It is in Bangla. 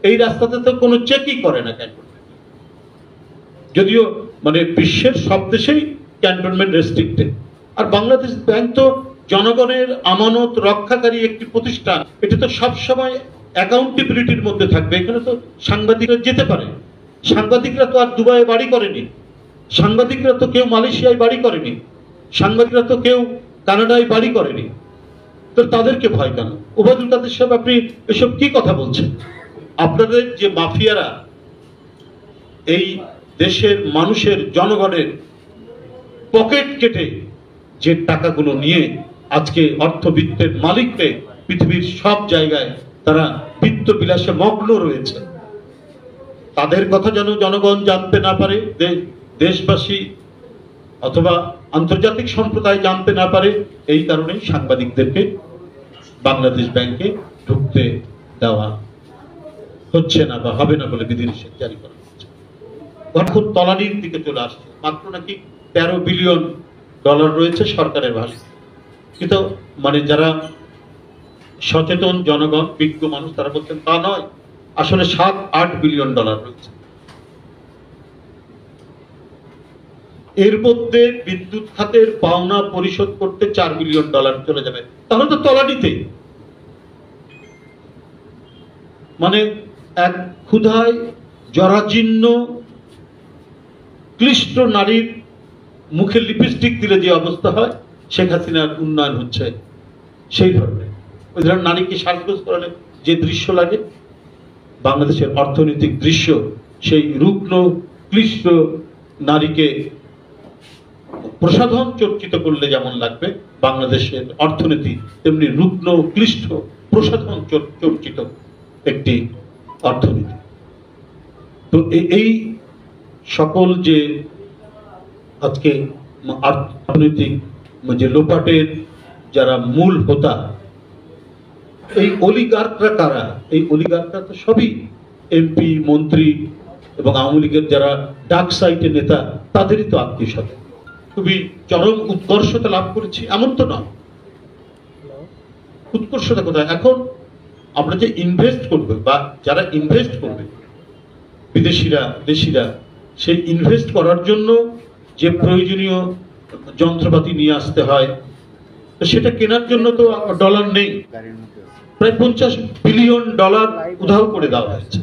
এই রাস্তাতে তো কোনো চেকই করে না ক্যান্টনমেন্ট, যদিও মানে বিশ্বের সব দেশেই ক্যান্টনমেন্ট রেস্ট্রিক্টেড। আর বাংলাদেশ ব্যাংক তো জনগণের আমানত রক্ষাকারী একটি প্রতিষ্ঠান, এটা তো সবসময় অ্যাকাউন্টেবিলিটির মধ্যে থাকবে। এখানে তো সাংবাদিকরা যেতে পারে, সাংবাদিকরা তো আর দুবাইয়ে বাড়ি করেনি, সাংবাদিকরা তো কেউ মালয়েশিয়ায় বাড়ি করেনি, সাংবাদিকরা তো কেউ কানাডায় বাড়ি করেনি, তো তাদেরকে ভয় কেন? ওবায়দুল কাদের সাহেব, আপনি এসব কি কথা বলছেন? আপনাদের যে মাফিয়ারা এই দেশের মানুষের জনগণের পকেট কেটে যে টাকাগুলো নিয়ে আজকে অর্থবিত্তের মালিককে পৃথিবীর সব জায়গায় তারা বিত্ত বিলাসে মগ্ন রয়েছে, তাদের কথা যেন জনগণ জানতে না পারে, দেশবাসী অথবা আন্তর্জাতিক সম্প্রদায় জানতে না পারে, এই কারণে সাংবাদিকদেরকে বাংলাদেশ ব্যাংকে ঢুকতে দেওয়া হচ্ছে না বা হবে না বলে বিধিনিষেধ জারি করা হচ্ছে। এখন তলানির দিকে চলে আসছে, মাত্র নাকি 13 বিলিয়ন ডলার রয়েছে সরকারের ভাষায়, কিন্তু মানে যারা সচেতন জনগণ, বিজ্ঞ মানুষ, তারা বলছেন তা নয়, আসলে 7-8 বিলিয়ন ডলার রয়েছে। এর মধ্যে বিদ্যুৎ খাতের পাওনা পরিশোধ করতে 4 বিলিয়ন ডলার চলে যাবে, তাহলে তো তলানিতে। মানে এক ক্ষুধায় জরাজীর্ণ ক্লিষ্ট নারীর মুখে লিপস্টিক দিলে যে অবস্থা হয়, শেখ হাসিনার উন্নয়ন হচ্ছে সেই ধরনের। ওই ধরনের নারীকে সাজগোজ করালে যে দৃশ্য লাগে, বাংলাদেশের অর্থনৈতিক দৃশ্য, সেই রুগ্ন ক্লিষ্ট নারীকে প্রসাধন চর্চিত করলে যেমন লাগবে বাংলাদেশের অর্থনীতি, তেমনি রুগ্ন ক্লিষ্ট প্রসাধন চর্চিত একটি অর্থনীতি। তো এই সকল যে আজকে অর্থনৈতিক যে লোপাটের যারা মূল হোতা, এই অলিগার্করা কারা? এই অলিগার্করা তো সবই এমপি, মন্ত্রী এবং আওয়ামী লীগের যারা ডার্ক সাইটের নেতা, তাদেরই তো আত্মীয় স্বজন। খুবই চরম উৎকর্ষতা লাভ করেছি এমন তো নয়। উৎকর্ষতা কোথায়? এখন আমরা যে ইনভেস্ট করবে বা যারা ইনভেস্ট করবে, বিদেশিরা দেশিরা, সেই ইনভেস্ট করার জন্য যে প্রয়োজনীয় যন্ত্রপাতি নিয়ে আসতে হয়, তো সেটা কেনার জন্য তো ডলার নেই। প্রায় 50 বিলিয়ন ডলার উধাও করে দেওয়া হয়েছে।